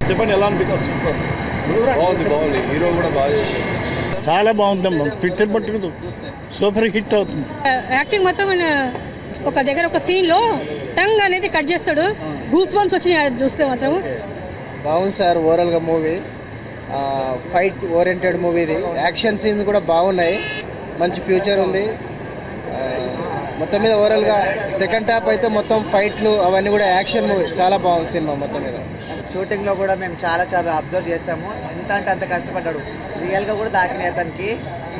చెప్పండి ఎలా అనిపిస్తుంది? సూపర్, బాగుంది. హీరో కూడా బాగా చేశారు. చాలా బాగుందమ్మా, పిక్చర్ పట్టుకుదు సూపర్ హిట్ అవుతుంది. యాక్టింగ్ మాత్రం ఒక దగ్గర ఒక సీన్లో టంగ్ అనేది కట్ చేస్తాడు, గూస్ బంప్స్ వచ్చినాయి చూస్తే మాత్రం. బాగుంది సార్ ఓవరాల్గా మూవీ. ఫైట్ ఓరియంటెడ్ మూవీ ఇది. యాక్షన్ సీన్స్ కూడా బాగున్నాయి, మంచి ఫ్యూచర్ ఉంది. మొత్తం మీద ఓవరాల్గా సెకండ్ హాఫ్ అయితే మొత్తం ఫైట్లు అవన్నీ కూడా యాక్షన్ మూవీ, చాలా బాగుంది సినిమా మొత్తం మీద. షూటింగ్లో కూడా మేము చాలా అబ్జర్వ్ చేసాము. ఎంత అంటే అంత కష్టపడ్డాడు, రియల్గా కూడా దాకినాయి అతనికి.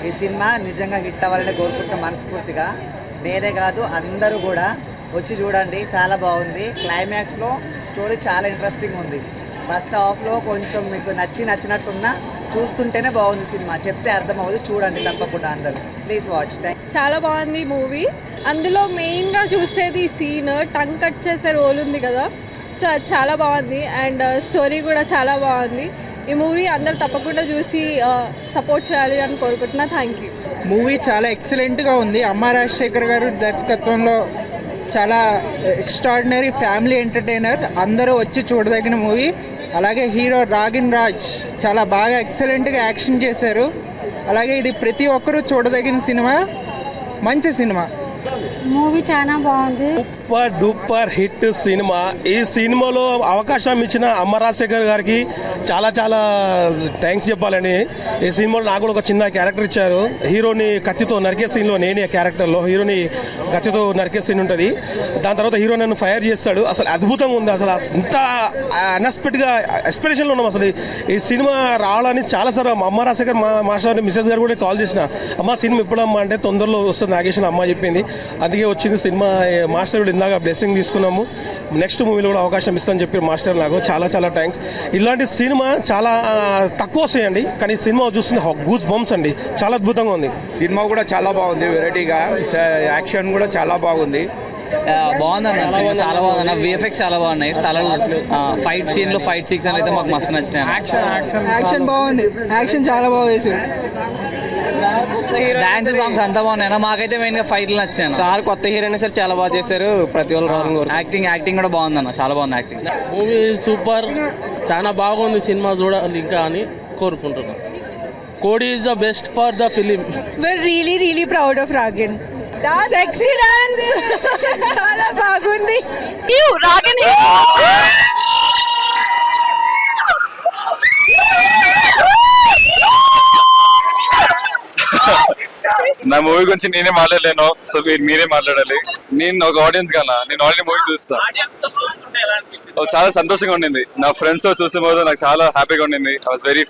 ఈ సినిమా నిజంగా హిట్ అవ్వాలని కోరుకుంటున్నాం మనస్ఫూర్తిగా. నేనే కాదు అందరూ కూడా వచ్చి చూడండి, చాలా బాగుంది. క్లైమాక్స్లో స్టోరీ చాలా ఇంట్రెస్టింగ్ ఉంది. ఫస్ట్ హాఫ్లో కొంచెం మీకు నచ్చినట్టున్నా చూస్తుంటేనే బాగుంది సినిమా, చెప్తే అర్థం అవ్వదు. చూడండి తప్పకుండా అందరూ, ప్లీజ్ వాచ్. చాలా బాగుంది మూవీ. అందులో మెయిన్గా చూసేది సీన్ టంగ్ కట్ చేసే రోల్ ఉంది కదా, సో అది చాలా బాగుంది. అండ్ స్టోరీ కూడా చాలా బాగుంది. ఈ మూవీ అందరు తప్పకుండా చూసి సపోర్ట్ చేయాలి అని కోరుకుంటున్నా. Thank you. మూవీ చాలా ఎక్సలెంట్గా ఉంది. అమ్మ రాజశేఖర్ గారు దర్శకత్వంలో చాలా ఎక్స్ట్రాడినరీ ఫ్యామిలీ ఎంటర్టైనర్, అందరూ వచ్చి చూడదగిన మూవీ. అలాగే హీరో రాగిన్ రాజ్ చాలా బాగా ఎక్సలెంట్గా యాక్షన్ చేశారు. అలాగే ఇది ప్రతి ఒక్కరూ చూడదగిన సినిమా, మంచి సినిమా. మూవీ చాలా బాగుంది. Super duper hit cinema. ఈ సినిమాలో అవకాశం ఇచ్చిన అమ్మ రాజశేఖర్ గారికి చాలా థ్యాంక్స్ చెప్పాలని. ఈ సినిమాలో నాకు కూడా ఒక చిన్న క్యారెక్టర్ ఇచ్చారు. హీరోని కత్తితో నరికే సీన్లో నేనే క్యారెక్టర్లో హీరోని కత్తితో నరికే సీన్ ఉంటుంది. దాని తర్వాత హీరో నన్ను ఫైర్ చేస్తాడు. అసలు అద్భుతంగా ఉంది. అసలు ఇంత అన్ఎక్స్పెక్టెడ్గా ఎక్స్పెక్టేషన్లో ఉన్నాం. అసలు ఈ సినిమా రావాలని చాలాసార్లు అమ్మ రాజశేఖర్ మాస్టర్ మిస్సెస్ గారు కూడా కాల్ చేసిన, అమ్మ సినిమా ఎప్పుడమ్మా అంటే తొందరలో వస్తుంది నాగేశ్వర అమ్మ చెప్పింది. అందుకే వచ్చింది సినిమా. మాస్టర్ ఇందాక బ్లెస్సింగ్ తీసుకున్నాము, నెక్స్ట్ మూవీలో కూడా అవకాశం ఇస్తామని చెప్పి మాస్టర్ నాకు చాలా థ్యాంక్స్. ఇలాంటి సినిమా చాలా తక్కువ వస్తాయండి, కానీ సినిమా చూస్తుంది గూస్ బంప్స్ అండి, చాలా అద్భుతంగా ఉంది. సినిమా కూడా చాలా బాగుంది, వెరైటీగా. యాక్షన్ కూడా చాలా బాగుంది. బాగుందన్న సినిమా, చాలా బాగుందన్న. విఎఫ్ఎక్స్ చాలా బాగున్నాయి. ఫైట్ సీన్లు ఫైట్ సీక్వెన్స్ అయితే మాకు మస్తు నచ్చినాయి. యాక్షన్ బాగుంది, యాక్షన్ చాలా బాగా చేశారు. డాన్స్ సాంగ్స్ అంతా బాగున్నాయి. మాకైతే మెయిన్ గా ఫైట్లు నచ్చినాయి. సార్ కొత్త హీరోయిన్ సార్ చాలా బాగా చేశారు. ప్రతి ఒక్కరు యాక్టింగ్ కూడా బాగుందన్న, చాలా బాగుంది యాక్టింగ్. మూవీ సూపర్, చాలా బాగుంది సినిమా, చూడాలి ఇంకా అని కోరుకుంటున్నాను. కోడి is the best for the film. We're really proud of Ragin. Sexy dance చాలా బాగుంది. Ragin నా మూవీ గురించి నేనే మాట్లాడలేను, సో మీరే మాట్లాడాలి. నేను ఒక ఆడియన్స్ గానా, నేను ఆల్రెడీ మూవీ చూస్తాను. చాలా సంతోషంగా ఉండింది. నా ఫ్రెండ్స్ తో చూసే పోతే నాకు చాలా హ్యాపీగా ఉండింది. I was very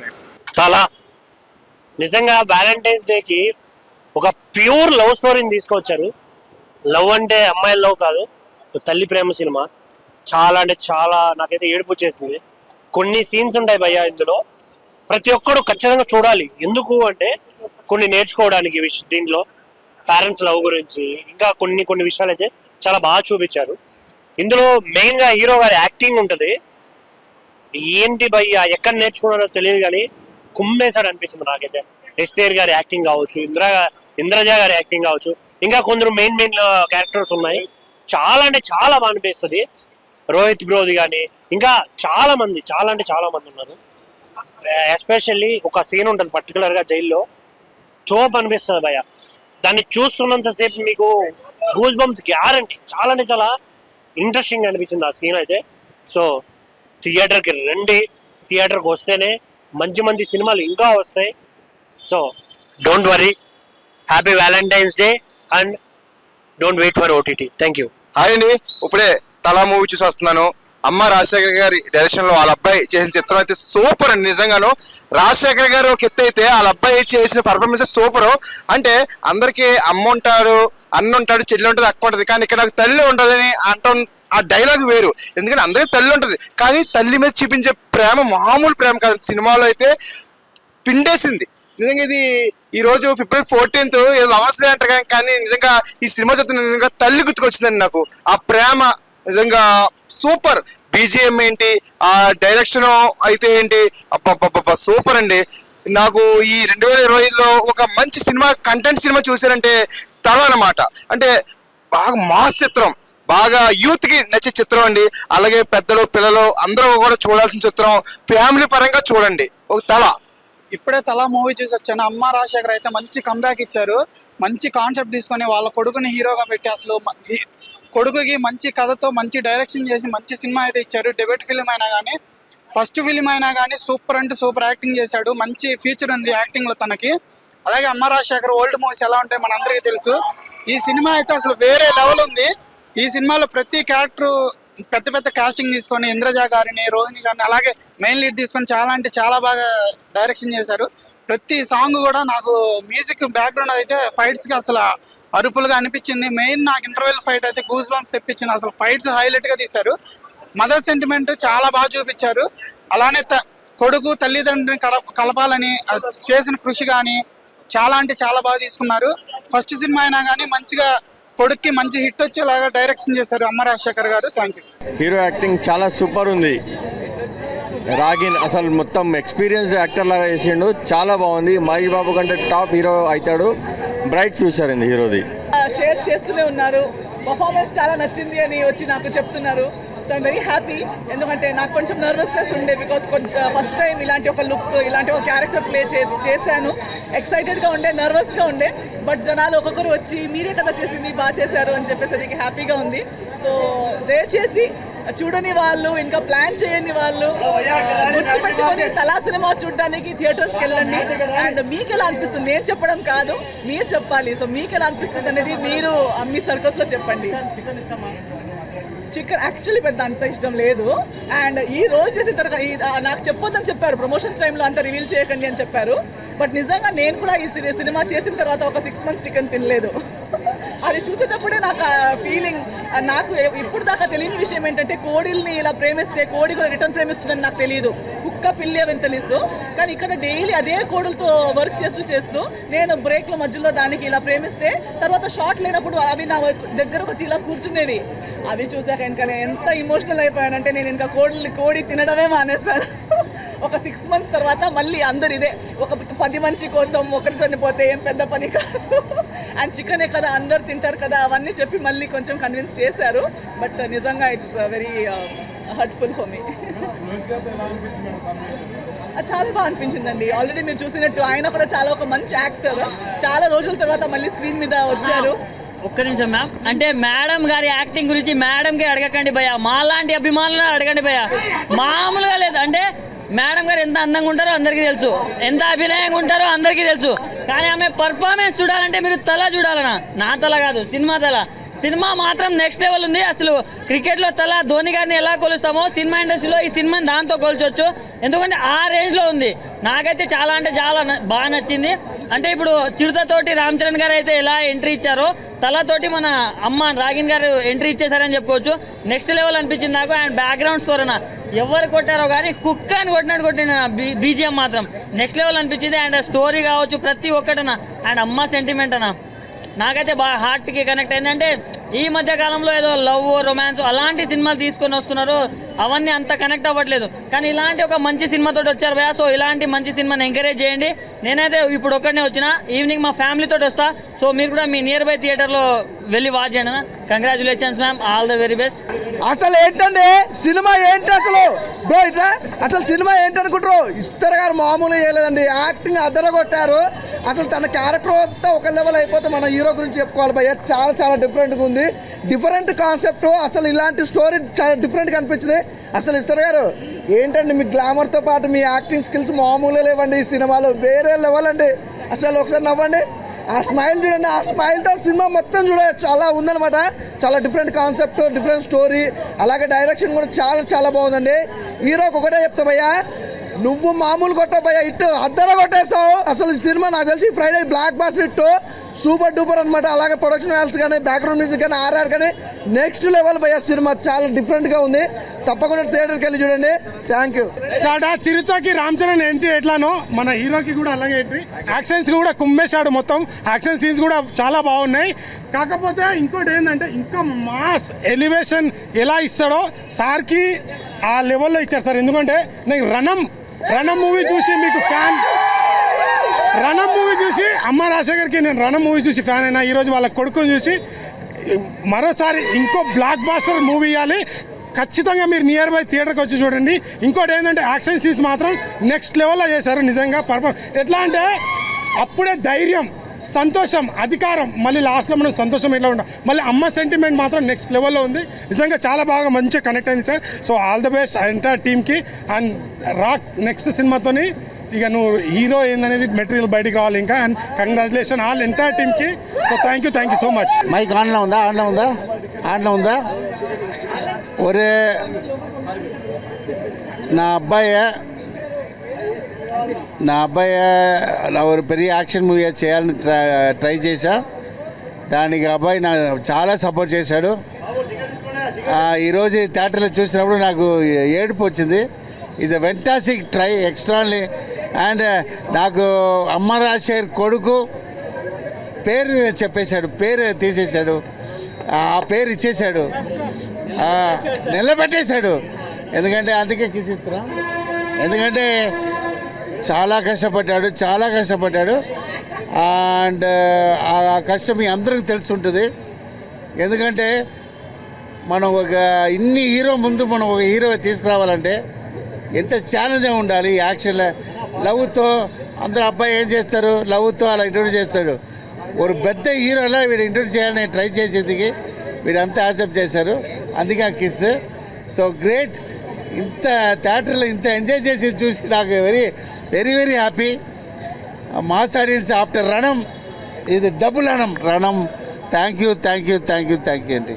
nice. చాలా నిజంగా వ్యాలంటైన్స్ డేకి ఒక ప్యూర్ లవ్ స్టోరీని తీసుకొచ్చారు. లవ్ అంటే అమ్మాయిల లవ్ కాదు, తల్లి ప్రేమ సినిమా. చాలా అంటే చాలా నాకైతే ఏడుపు వచ్చేసింది. కొన్ని సీన్స్ ఉంటాయి భయ్యా ఇందులో, ప్రతి ఒక్కరు ఖచ్చితంగా చూడాలి. ఎందుకు అంటే కొన్ని నేర్చుకోవడానికి దీంట్లో పేరెంట్స్ లవ్ గురించి ఇంకా కొన్ని విషయాలు అయితే చాలా బాగా చూపించారు. ఇందులో మెయిన్గా హీరో గారి యాక్టింగ్ ఉంటుంది. ఏంటి భయ్యా ఎక్కడ నేర్చుకున్నారో తెలియదు కానీ కుమ్మేశాడు అనిపించింది నాకైతే. ఎస్తేర్ గారి యాక్టింగ్ కావచ్చు, ఇంద్రజ గారి యాక్టింగ్ కావచ్చు, ఇంకా కొందరు మెయిన్ క్యారెక్టర్స్ ఉన్నాయి. చాలా అంటే చాలా బాగా అనిపిస్తుంది. రోహిత్ బ్రోది కానీ ఇంకా చాలా మంది ఉన్నారు. ఎస్పెషల్లీ ఒక సీన్ ఉంటుంది పర్టికులర్గా జైల్లో, తోపు అనిపిస్తుంది భయ్య. దాన్ని చూస్తున్నంతసేపు మీకు గూస్ బంప్స్ గ్యారంటీ. చాలా అంటే చాలా ఇంట్రెస్టింగ్ అనిపించింది ఆ సీన్ అయితే. సో థియేటర్కి రండి, థియేటర్కి వస్తేనే మంచి సినిమాలు ఇంకా వస్తాయి. So don't worry, happy Valentine's day and don't wait for OTT. Thank you. Hi అండి, ఇప్పుడే తలా మూవీ చూసి వస్తున్నాను. అమ్మ రాజశేఖర్ గారి డైరెక్షన్ లో వాళ్ళ అబ్బాయి చేసిన చిత్రం అయితే సూపర్ అండి. నిజంగాను రాజశేఖర్ గారు ఒక ఎత్తు అయితే వాళ్ళ అబ్బాయి చేసిన పర్ఫార్మెన్స్ సూపర్. అంటే అందరికి అమ్మ ఉంటాడు, అన్న ఉంటాడు, చెల్లి ఉంటుంది, అక్క ఉంటుంది, కానీ ఇక్కడ నాకు తల్లి ఉంటుందని అంటాం. ఆ డైలాగ్ వేరు, ఎందుకంటే అందరికీ తల్లి ఉంటుంది, కానీ తల్లి మీద చూపించే ప్రేమ మామూలు ప్రేమ కాదు. సినిమాలో అయితే పిండేసింది నిజంగా. ఇది ఈ రోజు February 14th లవర్స్ డే అంటారు, కానీ నిజంగా ఈ సినిమా చూస్తే నిజంగా తల్లి గుర్తుకొచ్చిందండి నాకు. ఆ ప్రేమ నిజంగా సూపర్. బీజిఎం ఏంటి, ఆ డైరెక్షన్ అయితే ఏంటి, అబ్బబ్బబ్బ సూపర్ అండి. నాకు ఈ 2025లో ఒక మంచి సినిమా కంటెంట్ సినిమా చూసారంటే తల అన్నమాట. అంటే బాగా మాస్ చిత్రం, బాగా యూత్ కి నచ్చే చిత్రం అండి. అలాగే పెద్దలు పిల్లలు అందరూ కూడా చూడాల్సిన చిత్రం. ఫ్యామిలీ పరంగా చూడండి. ఒక తల ఇప్పుడే తలా మూవీ చూసి వచ్చాను. అమ్మ రాజశేఖర్ అయితే మంచి కంబ్యాక్ ఇచ్చారు. మంచి కాన్సెప్ట్ తీసుకొని వాళ్ళ కొడుకుని హీరోగా పెట్టి అసలు కొడుకుకి మంచి కథతో మంచి డైరెక్షన్ చేసి మంచి సినిమా అయితే ఇచ్చారు. డెబ్యూట్ ఫిలిం అయినా కానీ ఫస్ట్ ఫిలిం అయినా కానీ సూపర్ అంటే సూపర్ యాక్టింగ్ చేశాడు. మంచి ఫ్యూచర్ ఉంది యాక్టింగ్లో తనకి. అలాగే అమ్మ రాజశేఖర్ ఓల్డ్ మూవీస్ ఎలా ఉంటాయి మనందరికీ తెలుసు. ఈ సినిమా అయితే అసలు వేరే లెవెల్ ఉంది. ఈ సినిమాలో ప్రతి క్యారెక్టర్ పెద్ద పెద్ద కాస్టింగ్ తీసుకొని ఇంద్రజ గారిని, రోహిణి గారిని, అలాగే మెయిన్ లీడ్ తీసుకొని చాలా అంటే చాలా బాగా డైరెక్షన్ చేశారు. ప్రతి సాంగ్ కూడా నాకు మ్యూజిక్ బ్యాక్గ్రౌండ్ అయితే ఫైట్స్కి అసలు అరుపులుగా అనిపించింది. మెయిన్ నాకు ఇంటర్వెల్ ఫైట్ అయితే గూస్ బంప్స్ తెప్పించింది. అసలు ఫైట్స్ హైలైట్గా తీశారు. మదర్ సెంటిమెంట్ చాలా బాగా చూపించారు. అలానే కొడుకు తల్లిదండ్రుని కలపాలని చేసిన కృషి కానీ చాలా అంటే చాలా బాగా తీసుకున్నారు. ఫస్ట్ సినిమా అయినా కానీ మంచిగా కొడుక్కి మంచి హిట్ వచ్చేలాగా డైరెక్షన్ చేశారు అమ్మ రాజశేఖర్ గారు. Thank you. హీరో యాక్టింగ్ చాలా సూపర్ ఉంది. రాగిన్ అసలు మొత్తం ఎక్స్పీరియన్స్డ్ యాక్టర్ లాగా చేసిండు. చాలా బాగుంది. మహేష్ బాబు కంటే టాప్ హీరో అవుతాడు. బ్రైట్ ఫ్యూచర్ ఉంది హీరోది. షేర్ చేస్తూనే ఉన్నారు. పర్ఫార్మెన్స్ చాలా నచ్చింది అని వచ్చి నాకు చెప్తున్నారు. So I'm very happy. ఎందుకంటే నాకు కొంచెం నర్వస్నెస్ ఉండే, బికాస్ ఫస్ట్ టైం ఇలాంటి ఒక లుక్, ఇలాంటి ఒక క్యారెక్టర్ ప్లే చేశాను. ఎక్సైటెడ్గా ఉండే, నర్వస్గా ఉండే. బట్ జనాలు ఒక్కొక్కరు వచ్చి మీరే కదా చేసింది, బాగా చేశారు అని చెప్పేసరికి హ్యాపీగా ఉంది. సో దయచేసి చూడని వాళ్ళు, ఇంకా ప్లాన్ చేయని వాళ్ళు గుర్తుపెట్టుకొని తలా సినిమా చూడడానికి థియేటర్స్కి వెళ్ళండి. అండ్ మీకు ఎలా అనిపిస్తుంది నేను చెప్పడం కాదు, మీరు చెప్పాలి. సో మీకు ఎలా అనిపిస్తుంది అనేది మీరు అమ్మి సర్కస్లో చెప్పండి. చికెన్ యాక్చువల్లీ పెద్ద అంత ఇష్టం లేదు. అండ్ ఈ రోజు చేసిన తర్వాత నాకు చెప్పొద్దని చెప్పారు, ప్రమోషన్స్ టైంలో అంత రివీల్ చేయకండి అని చెప్పారు. బట్ నిజంగా నేను కూడా ఈ సినిమా చేసిన తర్వాత ఒక 6 months చికెన్ తినలేదు. అది చూసేటప్పుడే నాకు ఆ ఫీలింగ్, నాకు ఇప్పుడు దాకా తెలియని విషయం ఏంటంటే కోడిల్ని ఇలా ప్రేమిస్తే కోడి కూడా రిటర్న్ ప్రేమిస్తుందని నాకు తెలియదు. కుక్క పిల్లి అవని తెలుసు, కానీ ఇక్కడ డైలీ అదే కోడులతో వర్క్ చేస్తూ నేను బ్రేక్ల మధ్యలో దానికి ఇలా ప్రేమిస్తే తర్వాత షార్ట్ లేనప్పుడు అవి నా దగ్గరకు వచ్చి ఇలా కూర్చునేవి. అది చూసాక ఇంకా నేను ఎంత ఇమోషనల్ అయిపోయానంటే నేను ఇంకా కోడి తినడమే మానేశాను. ఒక 6 months తర్వాత మళ్ళీ అందరు ఇదే, ఒక 10 మనిషి కోసం ఒకరు చనిపోతే ఏం పెద్ద పని కాదు, అండ్ చికెనే కదా అందరు తింటారు కదా అవన్నీ చెప్పి మళ్ళీ కొంచెం కన్విన్స్ చేశారు. బట్ నిజంగా it's very hurtful for me. చాలా బాగా అనిపించిందండి. ఆల్రెడీ మీరు చూసినట్టు ఆయన కూడా చాలా ఒక మంచి యాక్టర్. చాలా రోజుల తర్వాత మళ్ళీ స్క్రీన్ మీద వచ్చారు. ఒక్క నిమిషం మ్యామ్, అంటే మేడం గారి యాక్టింగ్ గురించి మేడంకి అడగకండి భయ్య, మాలాంటి అభిమానులను అడగండి భయ్య. మామూలుగా లేదు. అంటే మేడం గారు ఎంత అందంగా ఉంటారో అందరికీ తెలుసు, ఎంత అభినయంగా ఉంటారో అందరికీ తెలుసు. కానీ ఆమె పర్ఫార్మెన్స్ చూడాలంటే మీరు తల చూడాలన్నా, నా తల కాదు, సినిమా తల. సినిమా మాత్రం నెక్స్ట్ లెవెల్ ఉంది. అసలు క్రికెట్లో తల ధోని గారిని ఎలా కొలుస్తామో సినిమా ఇండస్ట్రీలో ఈ సినిమాని దాంతో కొలుచవచ్చు. ఎందుకంటే ఆ రేంజ్లో ఉంది. నాకైతే చాలా అంటే చాలా బాగా నచ్చింది. అంటే ఇప్పుడు చిరుతతోటి రామ్ చరణ్ గారు అయితే ఎలా ఎంట్రీ ఇచ్చారో తలతోటి మన అమ్మ రాగిన్ గారు ఎంట్రీ ఇచ్చేసారని చెప్పుకోవచ్చు. నెక్స్ట్ లెవెల్ అనిపించింది నాకు. అండ్ బ్యాక్గ్రౌండ్ స్కోర్ అన్న ఎవరు కొట్టారో కానీ కుక్క అని కొట్టినట్టు కొట్టిన బీజిఎం మాత్రం నెక్స్ట్ లెవెల్ అనిపించింది. అండ్ స్టోరీ కావచ్చు ప్రతి ఒక్కటన్నా. అండ్ అమ్మ సెంటిమెంట్ అన్న నాకైతే బాగా హార్ట్కి కనెక్ట్ అయింది. అంటే ఈ మధ్య కాలంలో ఏదో లవ్, రొమాన్స్ అలాంటి సినిమాలు తీసుకొని వస్తున్నారు, అవన్నీ అంత కనెక్ట్ అవ్వట్లేదు. కానీ ఇలాంటి ఒక మంచి సినిమాతో వచ్చారు భయ్యా. సో ఇలాంటి మంచి సినిమాని ఎంకరేజ్ చేయండి. నేనైతే ఇప్పుడు ఒక్కడనే వచ్చిన, ఈవినింగ్ మా ఫ్యామిలీతో వస్తా. సో మీరు కూడా మీ నియర్ బై థియేటర్లో వెళ్ళి వాచ్ చేయండి అన్న. Congratulations ma'am, all the very best. అసలు ఏంటండి సినిమా ఏంటి అసలు ఇట్లా అసలు సినిమా ఏంటనుకుంటారు? ఇస్తారు గారు మామూలుగా చేయలేదండి. యాక్టింగ్ అదరగొట్టారు. అసలు తన క్యారెక్టర్ అంతా ఒక లెవెల్ అయిపోతే మన హీరో గురించి చెప్పుకోవాలి భయ్య. చాలా చాలా డిఫరెంట్గా ఉంది. Different concept. అసలు ఇలాంటి స్టోరీ చాలా డిఫరెంట్గా అనిపించింది. అసలు ఇస్తారు గారు ఏంటండి మీ గ్లామర్తో పాటు మీ యాక్టింగ్ స్కిల్స్ మామూలుగా లేవండి. ఈ సినిమాలో వేరే లెవెల్ అండి. అసలు ఒకసారి నవ్వండి, ఆ స్మైల్ చూడండి. ఆ స్మైల్తో సినిమా మొత్తం చూడవచ్చు. అలా ఉందన్నమాట. చాలా డిఫరెంట్ కాన్సెప్ట్, డిఫరెంట్ స్టోరీ. అలాగే డైరెక్షన్ కూడా చాలా చాలా బాగుందండి. హీరోకి ఒకటే చెప్తా భయ్యా, నువ్వు మామూలు కొట్టావు భయ్యా, ఇట్టు అద్దర కొట్టేస్తావు. అసలు ఈ సినిమా నాకు తెలిసి Friday blockbuster hit super duper అనమాట. అలాగే ప్రొడక్షన్ వాల్స్ కానీ బ్యాక్గ్రౌండ్ మ్యూజిక్ కానీ ఆర్ఆర్ కానీ నెక్స్ట్ లెవెల్ భయ్యా. సినిమా చాలా డిఫరెంట్గా ఉంది. తప్పకుండా థియేటర్కి వెళ్ళి చూడండి. Thank you. స్టార్ట్ చిరుతకి రామ్ చరణ్ ఎంట్రీ ఎట్లానో మన హీరోకి కూడా అలాగే ఎంట్రీ. యాక్షన్స్ కూడా కుమ్మేశాడు మొత్తం. యాక్షన్ సీన్స్ కూడా చాలా బాగున్నాయి. కాకపోతే ఇంకోటి ఏంటంటే ఇంకా మాస్ ఎలివేషన్ ఎలా ఇస్తాడో సార్కి ఆ లెవెల్లో ఇచ్చారు సార్. ఎందుకంటే నేను రణం మూవీ చూసి మీకు ఫ్యాన్, రణం మూవీ చూసి అమ్మ రాజశేఖర్కి నేను రణం మూవీ చూసి ఫ్యాన్ అయినా. ఈరోజు వాళ్ళ కొడుకుని చూసి మరోసారి ఇంకో బ్లాక్ బాస్టర్ మూవీ ఇవ్వాలి. ఖచ్చితంగా మీరు నియర్ బై థియేటర్కి వచ్చి చూడండి. ఇంకోటి ఏంటంటే యాక్షన్ సీన్స్ మాత్రం నెక్స్ట్ లెవెల్లో చేశారు నిజంగా. ఎట్లా అంటే అప్పుడే ధైర్యం, సంతోషం, అధికారం, మళ్ళీ లాస్ట్లో మనం సంతోషం ఎట్లా ఉంటాం, మళ్ళీ అమ్మ సెంటిమెంట్ మాత్రం నెక్స్ట్ లెవెల్లో ఉంది. నిజంగా చాలా బాగా మంచిగా కనెక్ట్ అయింది sir. So all the best entire టీమ్కి. అండ్ రాక్ నెక్స్ట్ సినిమాతోని ఇక నువ్వు హీరో ఏందనేది మెటీరియల్ బయటికి రావాలి ఇంకా. అండ్ కంగ్రాచులేషన్ ఆల్ ఎంటైర్ టీమ్కి. So thank you so much. Mic ఆన్లో ఉందా? ఒరే నా అబ్బాయి ஒரு பெரிய యాక్షన్ మూవీ చేయాలని ట్రై చేశా. దానికి అబ్బాయి నాకు చాలా సపోర్ట్ చేశాడు. ఈరోజు థియేటర్లో చూసినప్పుడు నాకు ఏడుపు వచ్చింది. ఇది ఫెంటాస్టిక్ ట్రై, ఎక్స్ట్రాలీ. అండ్ నాకు అమ్మ రాజశేఖర్ కొడుకు పేరు చెప్పేశాడు, పేరు తీసేశాడు, ఆ పేరు ఇచ్చేశాడు, నిలబెట్టేశాడు. ఎందుకంటే అందుకే కిసిస్తున్నా, ఎందుకంటే చాలా కష్టపడ్డాడు. అండ్ ఆ కష్టం మీ అందరికీ తెలుసుంటుంది. ఎందుకంటే మనం ఇన్ని హీరో ముందు మనం ఒక హీరో తీసుకురావాలంటే ఎంత ఛాలెంజ్గా ఉండాలి. యాక్షన్లో లవ్తో అందరూ అబ్బాయి ఏం చేస్తారు, లవ్తో అలా ఇంట్రొడ్యూస్ చేస్తాడు. ఒక పెద్ద హీరోలా వీడు ఇంట్రొడ్యూస్ చేయాలని ట్రై చేసేందుకు వీడంతా యాక్సెప్ట్ చేశారు. అందుకే ఆ కిస్. So great. ఇంత థియేటర్లో ఇంత ఎంజాయ్ చేసి చూసి నాకు very happy. Mass audience after Ranam, ఇది డబుల్ రణం. థ్యాంక్ యూ అండి.